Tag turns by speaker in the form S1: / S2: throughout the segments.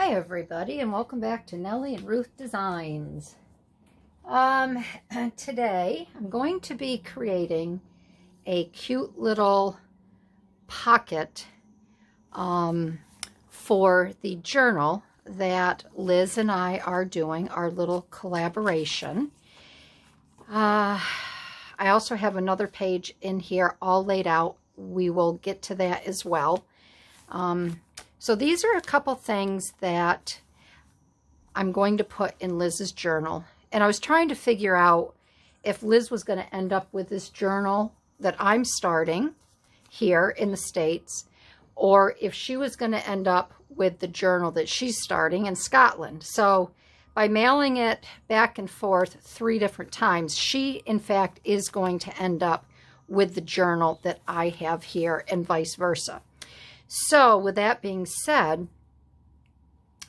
S1: Hi everybody, and welcome back to Nellie and Ruth Designs. Today I'm going to be creating a cute little pocket for the journal that Liz and I are doing, our little collaboration. I also have another page in here all laid out. We will get to that as well. So these are a couple things that I'm going to put in Liz's journal. And I was trying to figure out if Liz was going to end up with this journal that I'm starting here in the States, or if she was going to end up with the journal that she's starting in Scotland. So by mailing it back and forth 3 different times, she, in fact, is going to end up with the journal that I have here and vice versa. So with that being said,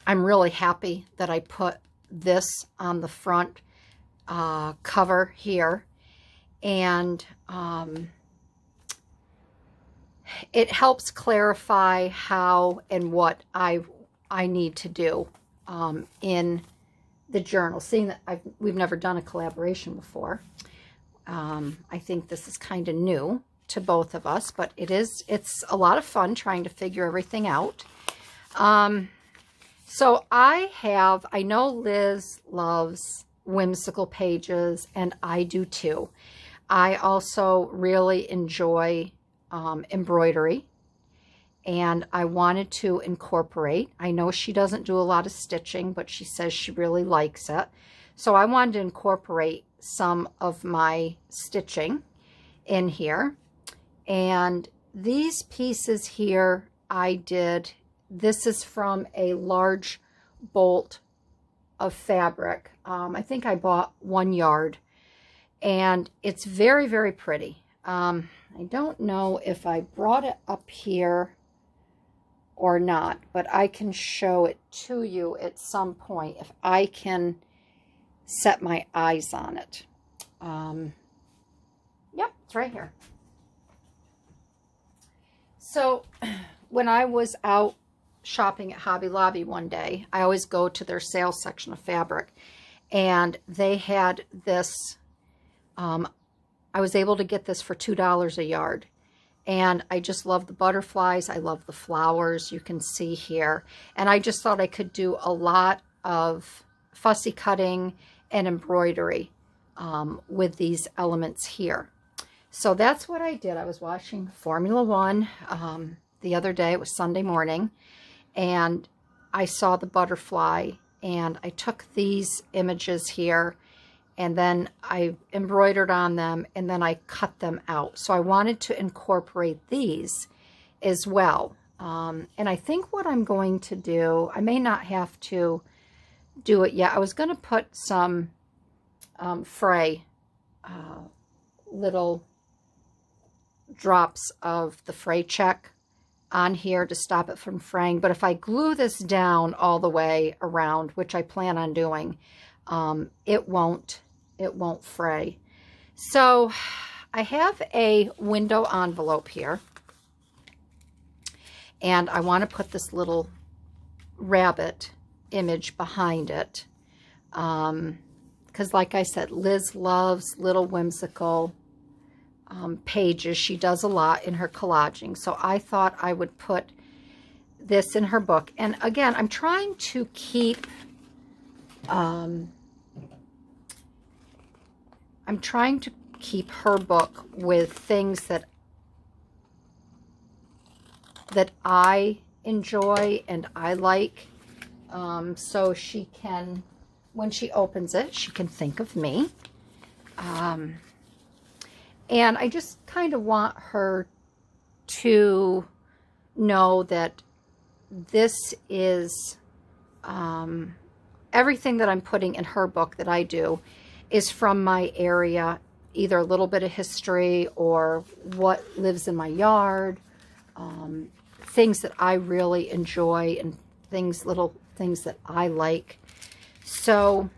S1: I'm really happy that I put this on the front cover here, and it helps clarify how and what I need to do in the journal. Seeing that we've never done a collaboration before, I think this is kind of new to both of us, but it's a lot of fun trying to figure everything out. So I know Liz loves whimsical pages, and I do too. I also really enjoy embroidery, and I wanted to incorporate. I know she doesn't do a lot of stitching, but she says she really likes it. So I wanted to incorporate some of my stitching in here. And these pieces here this is from a large bolt of fabric. I think I bought 1 yard, and it's very, very pretty. I don't know if I brought it up here or not, but I can show it to you at some point if I can set my eyes on it. Yep, it's right here. So when I was out shopping at Hobby Lobby one day, I always go to their sales section of fabric, and they had this, I was able to get this for $2 a yard, and I just love the butterflies. I love the flowers you can see here, and I just thought I could do a lot of fussy cutting and embroidery with these elements here. So that's what I did. I was watching Formula One the other day. It was Sunday morning, and I saw the butterfly, and I took these images here, and then I embroidered on them, and then I cut them out. So I wanted to incorporate these as well. And I think what I'm going to do, I may not have to do it yet. I was going to put some fray little drops of the fray check on here to stop it from fraying, but if I glue this down all the way around, which I plan on doing, it won't fray. So I have a window envelope here, and I want to put this little rabbit image behind it, because like I said, Liz loves little whimsical pages. She does a lot in her collaging, so I thought I would put this in her book. And again, I'm trying to keep her book with things that I enjoy and I like, so she can, when she opens it, she can think of me. And I just kind of want her to know that this is everything that I'm putting in her book that I do is from my area, either a little bit of history or what lives in my yard, things that I really enjoy, and little things that I like. So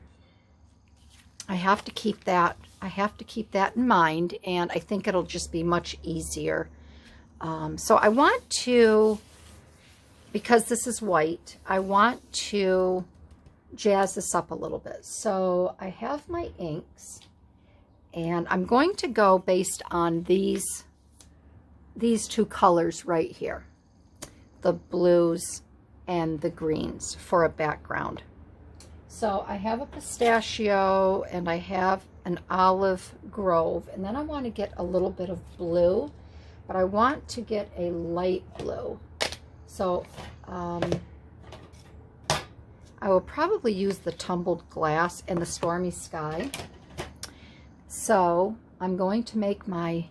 S1: I have to keep that in mind, and I think it'll just be much easier. So I want to because this is white, I want to jazz this up a little bit. So I have my inks, and I'm going to go based on these two colors right here, the blues and the greens for a background. So I have a pistachio and I have an olive grove, and then I want to get a little bit of blue, but I want to get a light blue. So I will probably use the tumbled glass and the stormy sky. So I'm going to make my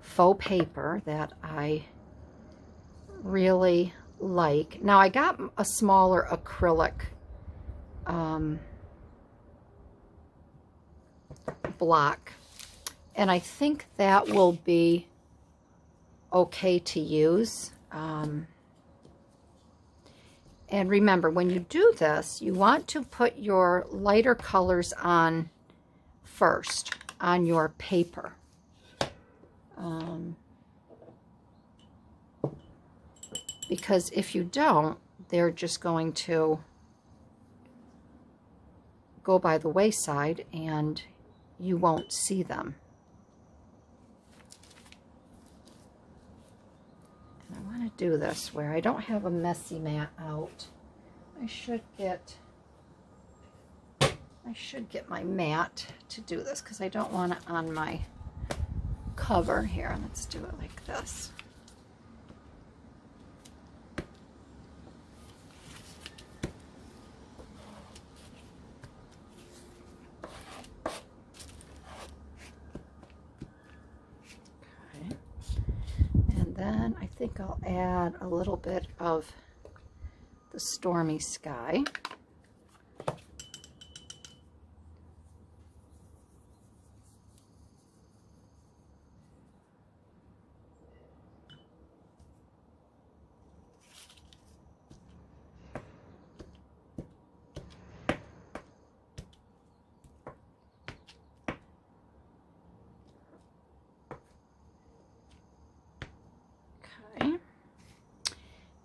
S1: faux paper that I really like. Now I got a smaller acrylic block, and I think that will be okay to use. And remember, when you do this, you want to put your lighter colors on first on your paper. Because if you don't, they're just going to go by the wayside and you won't see them. And I want to do this where I don't have a messy mat out. I should get my mat to do this because I don't want it on my cover here. Let's do it like this. Then I think I'll add a little bit of the stormy sky.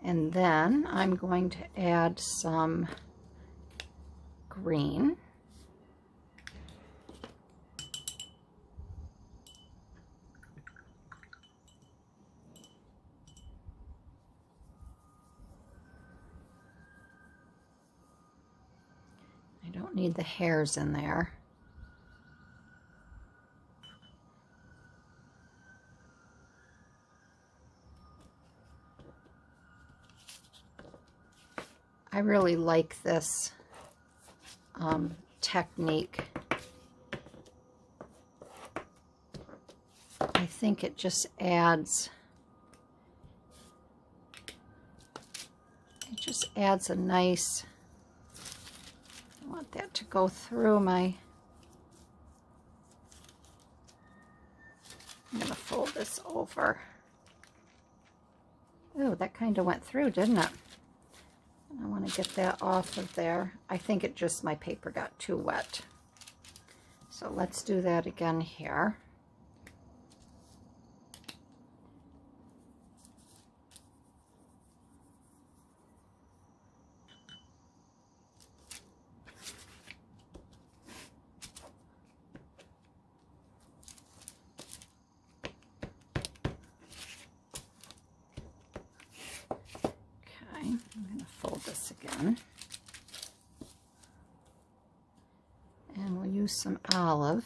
S1: And then I'm going to add some green. I don't need the hairs in there. I really like this technique. I think it just adds, a nice, I want that to go through my, I'm going to fold this over. Oh, that kind of went through, didn't it? I want to get that off of there. I think it just, my paper got too wet. So let's do that again here. I'm going to fold this again, and we'll use some olive.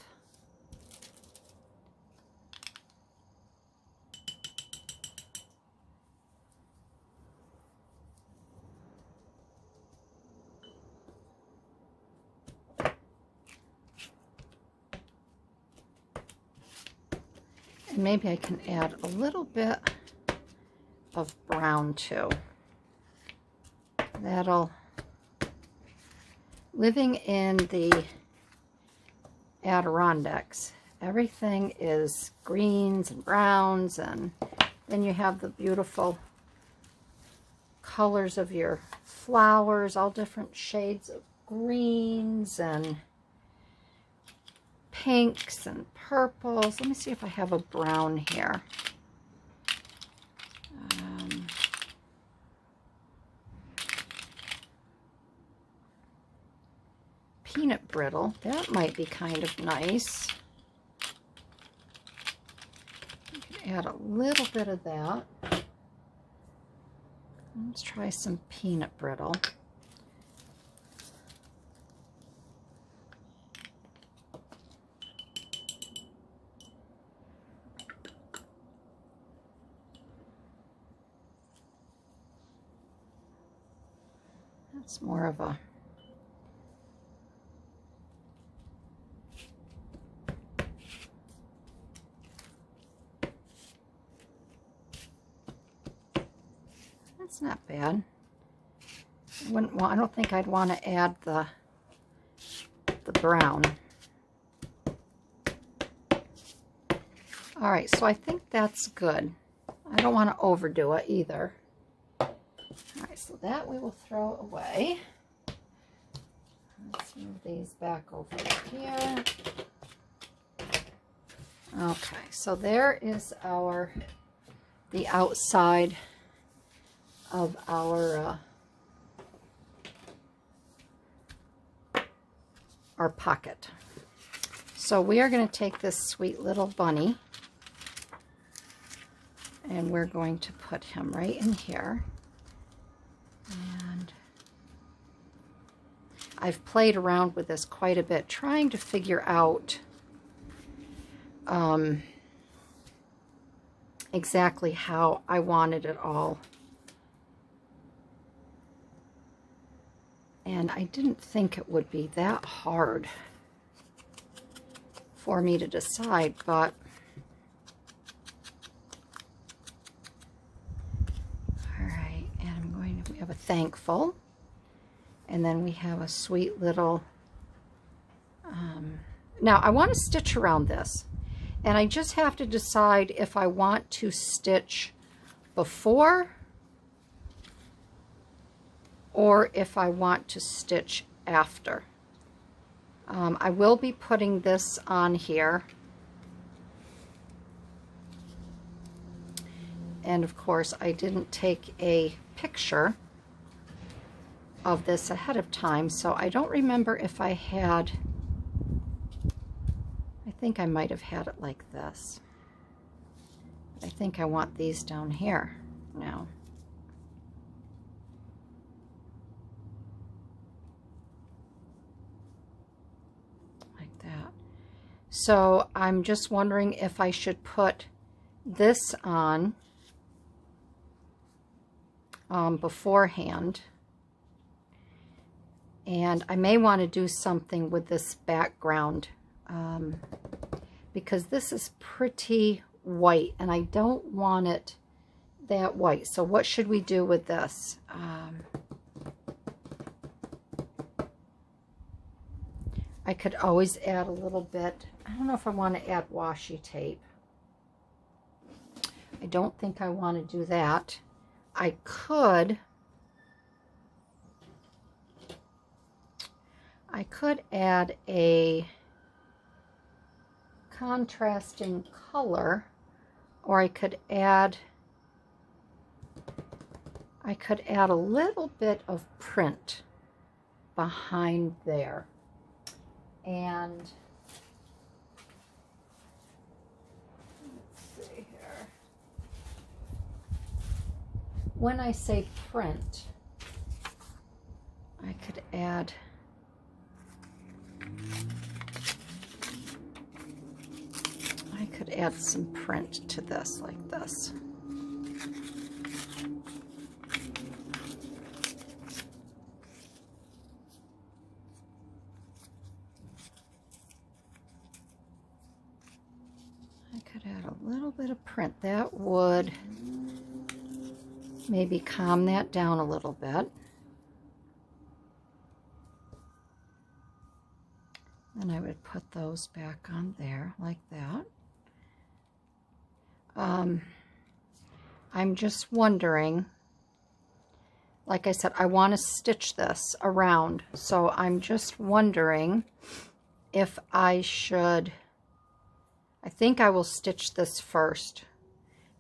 S1: And maybe I can add a little bit of brown too. That'll, living in the Adirondacks, everything is greens and browns, and then you have the beautiful colors of your flowers, all different shades of greens and pinks and purples. Let me see if I have a brown here. peanut brittle. That might be kind of nice. You can add a little bit of that. Let's try some peanut brittle. That's more of a that's not bad. I don't think I'd want to add the brown. All right, so I think that's good. I don't want to overdo it either. All right, so that we will throw away. Let's move these back over here. Okay, so there is the outside of our pocket. So we are going to take this sweet little bunny and we're going to put him right in here. And I've played around with this quite a bit, trying to figure out exactly how I wanted it all. And I didn't think it would be that hard for me to decide, but all right, and we have a thankful, and then we have a sweet little, now I want to stitch around this, and I just have to decide if I want to stitch before or if I want to stitch after. I will be putting this on here. And of course, I didn't take a picture of this ahead of time, so I don't remember if I had, I think I might have had it like this. I think I want these down here now. So I'm just wondering if I should put this on beforehand. And I may want to do something with this background because this is pretty white and I don't want it that white. So what should we do with this? I could always add a little bit. I don't know if I want to add washi tape. I don't think I want to do that. I could add a contrasting color, or I could add a little bit of print behind there. And let's see here. When I say print, I could add some print to this like this. Bit of print that would maybe calm that down a little bit. And I would put those back on there like that. I'm just wondering, like I said, I want to stitch this around, so I'm just wondering if I should. I think I will stitch this first,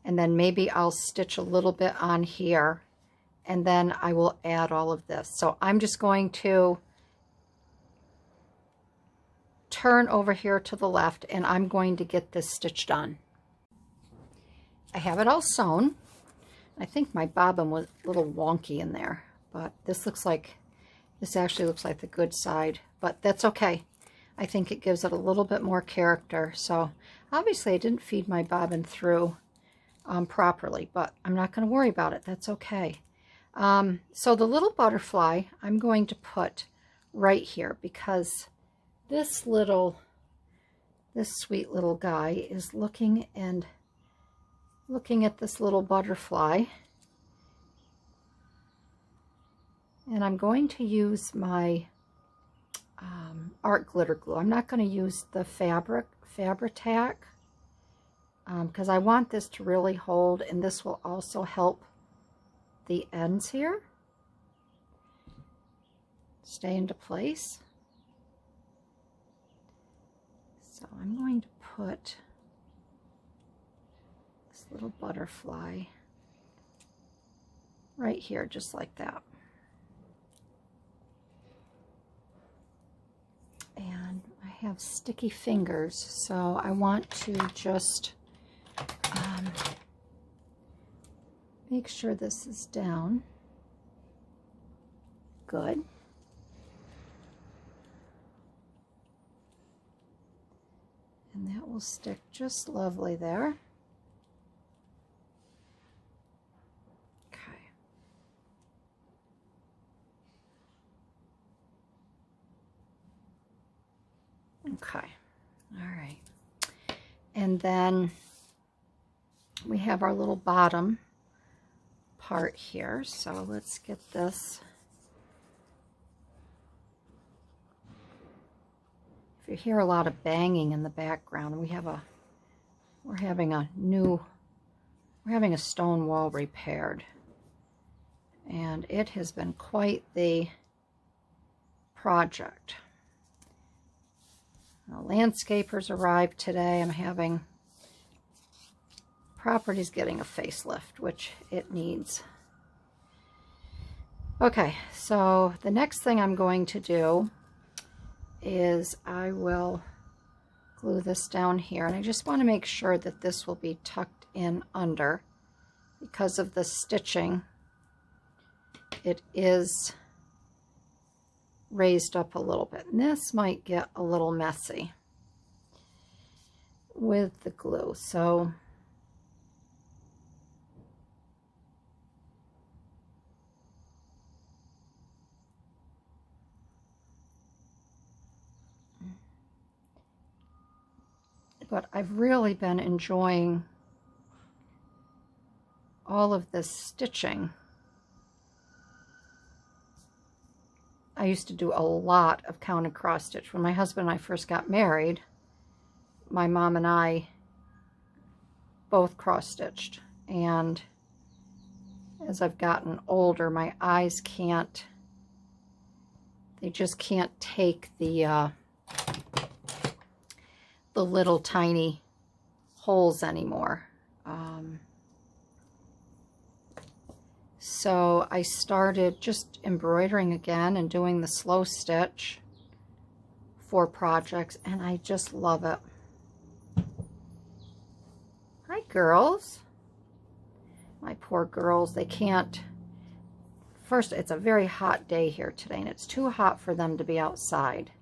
S1: and then maybe I'll stitch a little bit on here, and then I will add all of this. So I'm just going to turn over here to the left, and I'm going to get this stitched on. I have it all sewn. I think my bobbin was a little wonky in there, but this actually looks like the good side, but that's okay. I think it gives it a little bit more character. So obviously I didn't feed my bobbin through properly, but I'm not going to worry about it. That's okay. So the little butterfly I'm going to put right here, because this sweet little guy is looking at this little butterfly. And I'm going to use my art glitter glue. I'm not going to use the Fabri-Tac because I want this to really hold, and this will also help the ends here stay into place. So I'm going to put this little butterfly right here, just like that. And I have sticky fingers, so I want to just make sure this is down. Good. And that will stick just lovely there. Okay. Okay. All right. And then we have our little bottom part here. So let's get this. If you hear a lot of banging in the background, we're having a stone wall repaired, and it has been quite the project. The landscapers arrived today. Property's getting a facelift, which it needs. Okay, so the next thing I'm going to do is I will glue this down here, and I just want to make sure that this will be tucked in under because of the stitching. It is raised up a little bit, and this might get a little messy with the glue. So but I've really been enjoying all of this stitching. I used to do a lot of counted cross stitch. When my husband and I first got married, my mom and I both cross stitched. And as I've gotten older, my eyes they just can't take the little tiny holes anymore. So I started just embroidering again and doing the slow stitch for projects, and I just love it. Hi, girls. My poor girls, they can't. First, it's a very hot day here today, and it's too hot for them to be outside.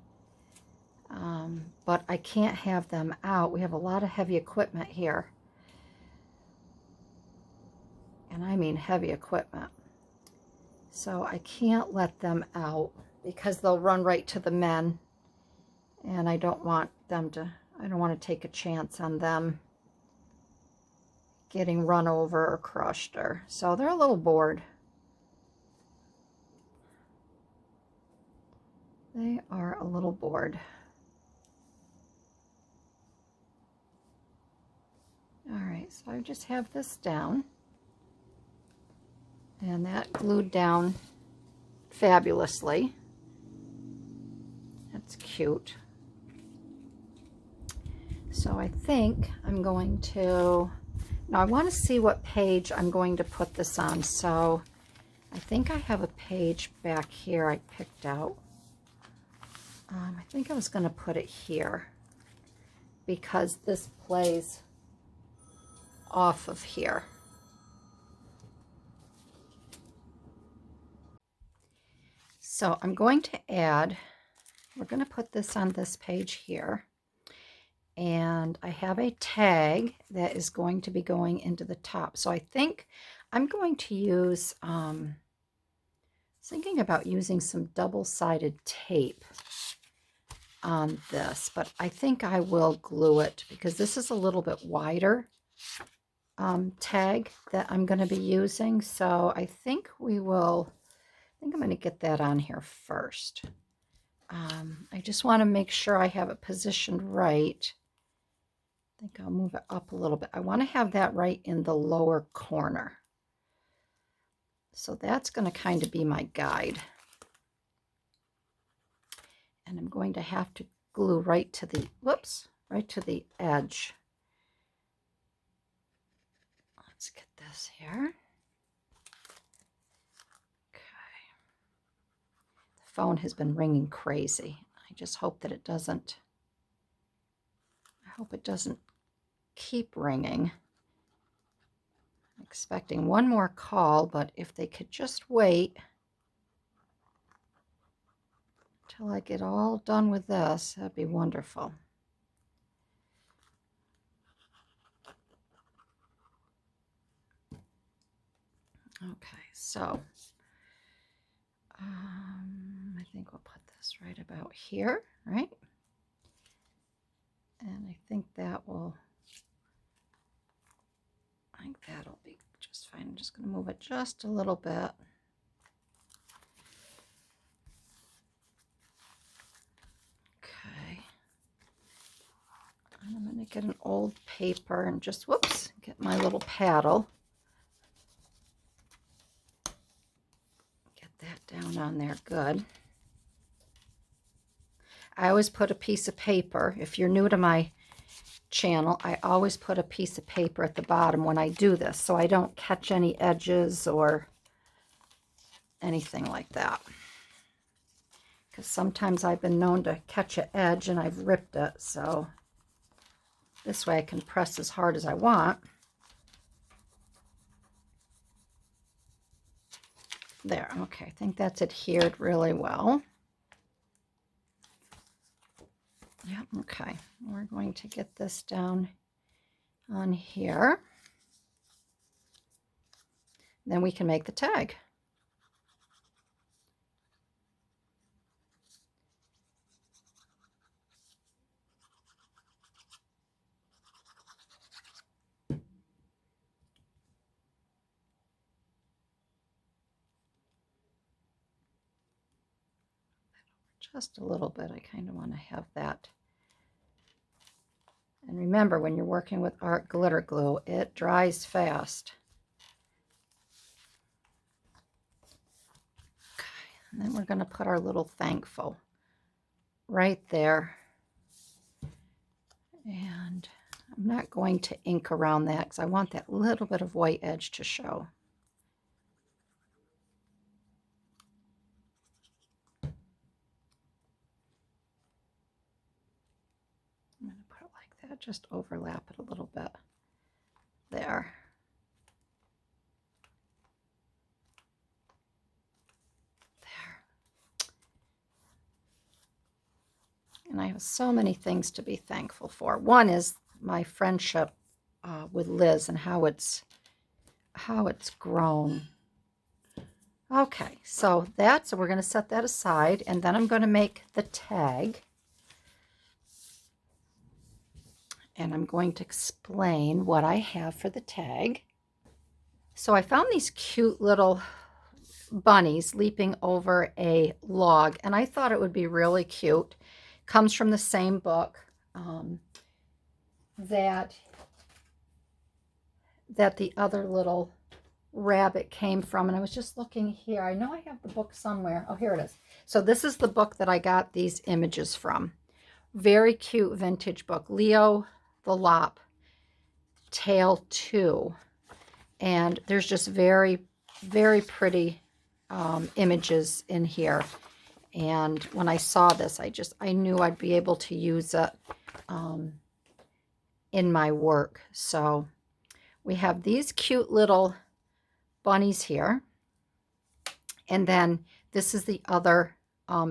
S1: But I can't have them out. We have a lot of heavy equipment here. And I mean heavy equipment. So I can't let them out because they'll run right to the men. And I don't want to take a chance on them getting run over or crushed. So they're a little bored. They are a little bored. All right, so I just have this down, and that glued down fabulously. That's cute. So I think I'm going to, now I want to see what page I'm going to put this on. So I think I have a page back here I picked out. I think I was going to put it here because this plays off of here. So I'm going to add, we're going to put this on this page here. And I have a tag that is going to be going into the top. So I think I'm going to use, thinking about using some double-sided tape on this, but I think I will glue it because this is a little bit wider tag that I'm going to be using. So I think I'm going to get that on here first. I just want to make sure I have it positioned right. I think I'll move it up a little bit. I want to have that right in the lower corner. So that's going to kind of be my guide. And I'm going to have to glue right to the, right to the edge. Let's get this here. Okay. The phone has been ringing crazy. I just hope that it doesn't, I hope it doesn't keep ringing. I'm expecting one more call, but if they could just wait until I get all done with this, that'd be wonderful. Okay, so I think we'll put this right about here, right? And I think that'll be just fine. I'm just going to move it just a little bit. Okay. And I'm going to get an old paper and just, get my little paddle. Get that down on there good. I always put a piece of paper. If you're new to my channel, I always put a piece of paper at the bottom when I do this so I don't catch any edges or anything like that. Because sometimes I've been known to catch an edge and I've ripped it, so this way I can press as hard as I want. There, okay, I think that's adhered really well. Yep, okay. We're going to get this down on here. Then we can make the tag. Just a little bit. I kind of want to have that. And remember, when you're working with art glitter glue, it dries fast. Okay, and then we're going to put our little thankful right there. And I'm not going to ink around that because I want that little bit of white edge to show. I'm going to put it like that, just overlap it a little bit there. There. And I have so many things to be thankful for. One is my friendship with Liz and how it's grown. Okay, so we're going to set that aside, and then I'm going to make the tag. And I'm going to explain what I have for the tag. So I found these cute little bunnies leaping over a log, and I thought it would be really cute. Comes from the same book that the other little rabbit came from. And I was just looking here. I know I have the book somewhere. Oh, here it is. So this is the book that I got these images from. Very cute vintage book. Leo the Lop, Tale 2. And there's just very, very pretty images in here. And when I saw this, I knew I'd be able to use it in my work. So we have these cute little bunnies here. And then this is the other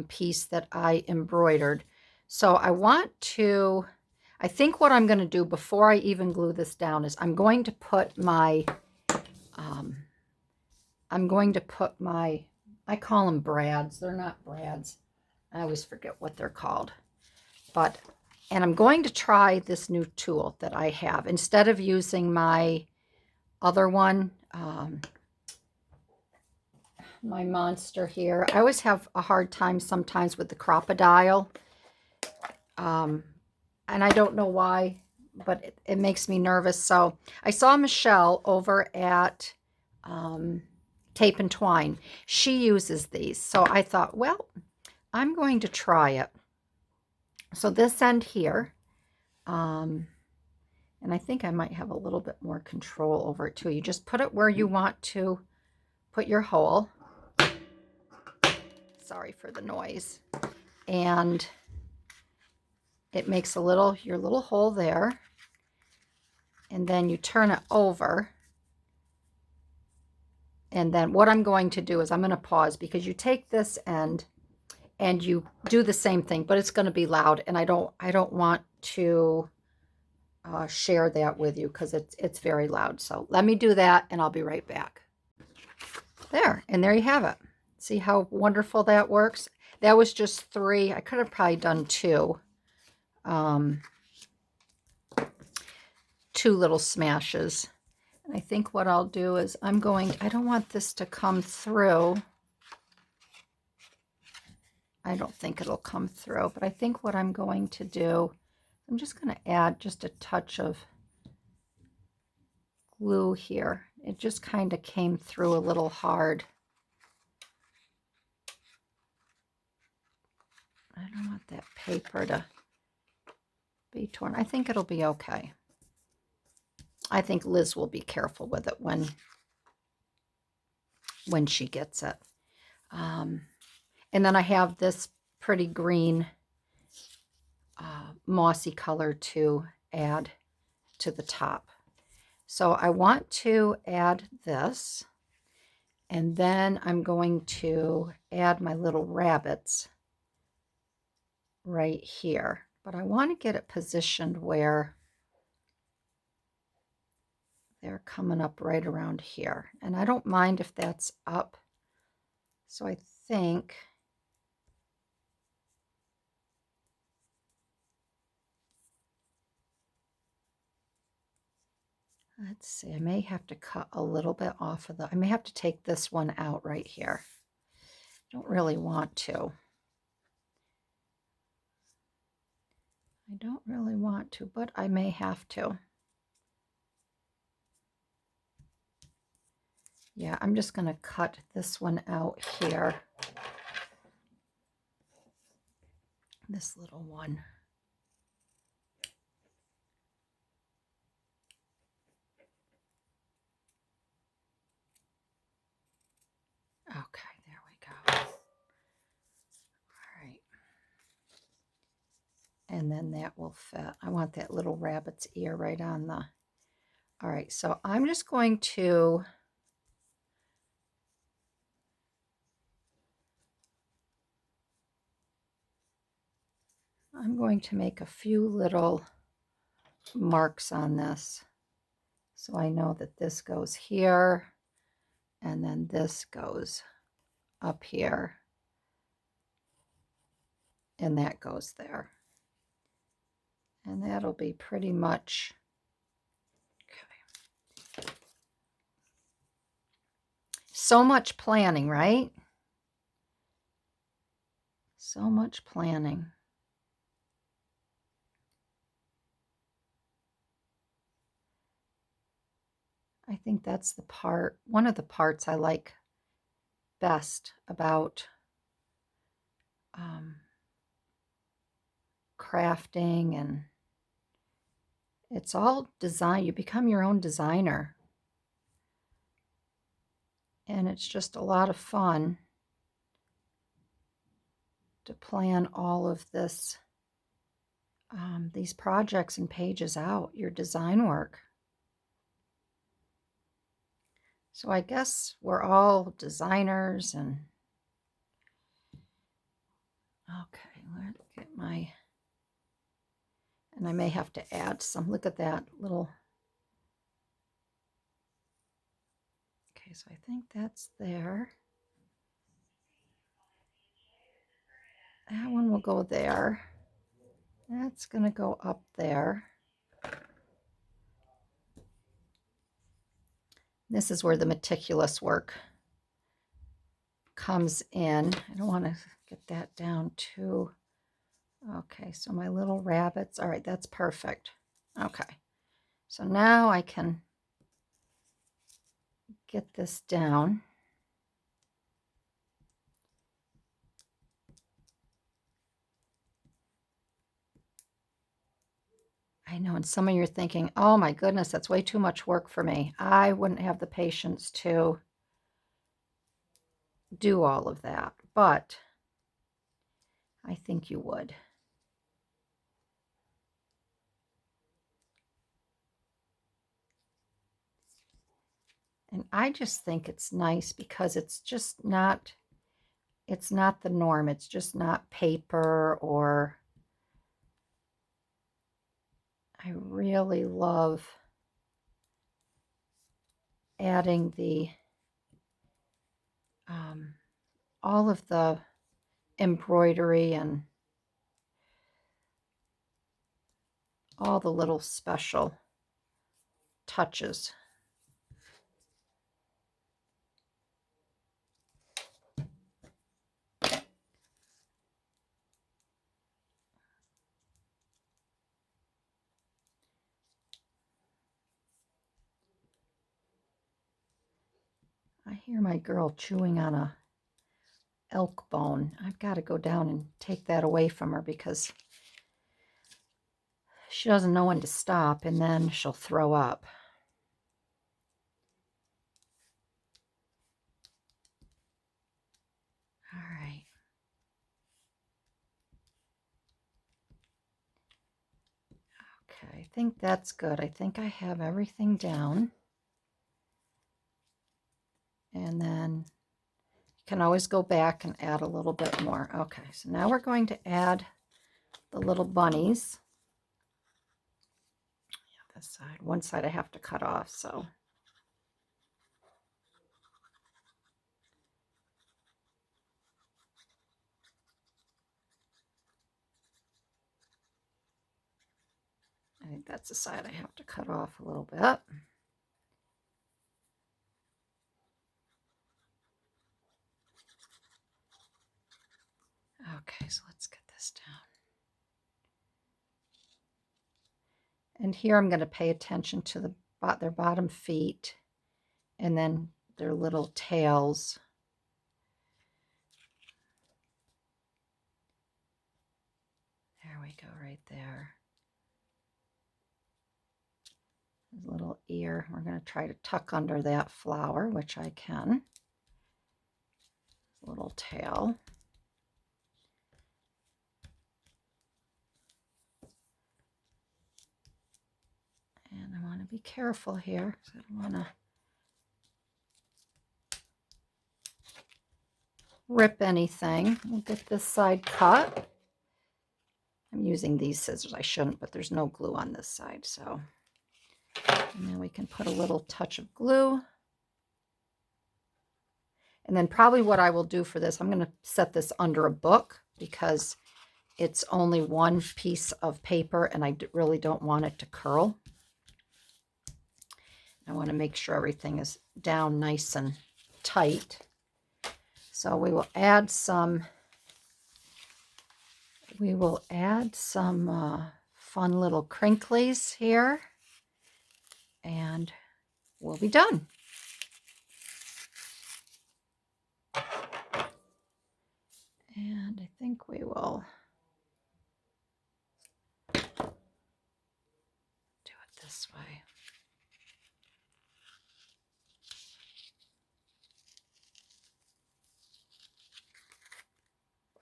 S1: piece that I embroidered. So I think what I'm going to do before I even glue this down is I'm going to put my, I call them brads. They're not brads. I always forget what they're called. And I'm going to try this new tool that I have. Instead of using my other one, my monster here. I always have a hard time sometimes with the crocodile. And I don't know why, but it makes me nervous. So I saw Michelle over at Tape and Twine. She uses these. So I thought, well, I'm going to try it. So this end here, and I think I might have a little bit more control over it too. You just put it where you want to put your hole. Sorry for the noise. And it makes your little hole there. And then you turn it over. And then what I'm going to do is I'm going to pause, because you take this end and you do the same thing, but it's going to be loud, and I don't want to share that with you because it's very loud. So let me do that and I'll be right back. There, and there you have it. See how wonderful that works? That was just 3. I could have probably done 2. 2 little smashes. And I think what I'll do is I don't want this to come through. I don't think it'll come through, but I think what I'm going to do, I'm just going to add just a touch of glue here. It just kind of came through a little hard. I don't want that paper to be torn. I think it'll be okay. I think Liz will be careful with it when she gets it. And then I have this pretty green mossy color to add to the top. So I want to add this, and then I'm going to add my little rabbits right here. But I want to get it positioned where they're coming up right around here. And I don't mind if that's up. So I think let's see, I may have to cut a little bit off of I may have to take this one out right here. I don't really want to. I don't really want to, but I may have to. Yeah, I'm just going to cut this one out here. This little one. Okay, there we go. All right. And then that will fit. I want that little rabbit's ear right on the... All right, so I'm just going to... make a few little marks on this. So I know that this goes here, and then this goes up here, and that goes there. And that'll be pretty much, okay. So much planning, right? So much planning. I think that's one of the parts I like best about crafting, and it's all design. You become your own designer, and it's just a lot of fun. to plan all of this, these projects and pages out, your design work. So I guess we're all designers and okay, let's get my, and I may have to add some, look at that little, okay, so I think that's there. That one will go there. That's gonna go up there. This is where the meticulous work comes in. I don't want to get that down too. Okay, so my little rabbits. All right, that's perfect. Okay, so now I can get this down. I know, and some of you are thinking, oh my goodness, that's way too much work for me. I wouldn't have the patience to do all of that, but I think you would. And I just think it's nice because it's just not, it's not the norm. It's just not paper or, I really love adding the, all of the embroidery and all the little special touches. I hear my girl chewing on a elk bone. I've got to go down and take that away from her because she doesn't know when to stop and then she'll throw up. All right. Okay, I think that's good. I think I have everything down. And then you can always go back and add a little bit more. Okay, so now we're going to add the little bunnies. Yeah, this side. One side I have to cut off, so. I think that's the side I have to cut off a little bit. Okay, so let's get this down. And here I'm going to pay attention to their bottom feet and then their little tails. There we go, right there. His little ear. We're going to try to tuck under that flower, which I can. Little tail. And I want to be careful here because I don't want to rip anything. We'll get this side cut. I'm using these scissors. I shouldn't, but there's no glue on this side, so. And then we can put a little touch of glue. And then probably what I will do for this, I'm going to set this under a book because it's only one piece of paper and I really don't want it to curl. I want to make sure everything is down nice and tight. So we will add some fun little crinklies here and we'll be done. And I think we will do it this way.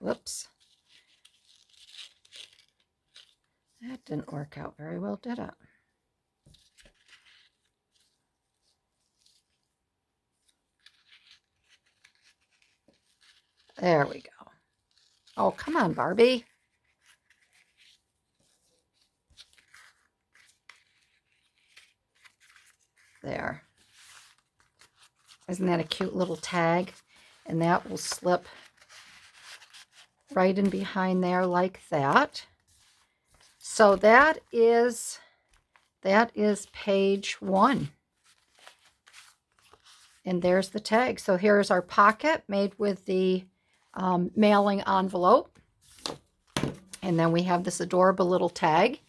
S1: Whoops. That didn't work out very well, did it? There we go. Oh, come on, Barbie. There. Isn't that a cute little tag? And that will slip right in behind there like that. So that is page 1. And there's the tag. So here's our pocket made with the mailing envelope. And then we have this adorable little tag.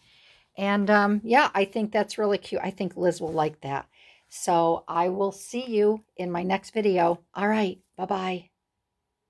S1: And yeah, I think that's really cute. I think Liz will like that. So I will see you in my next video. All right. Bye-bye.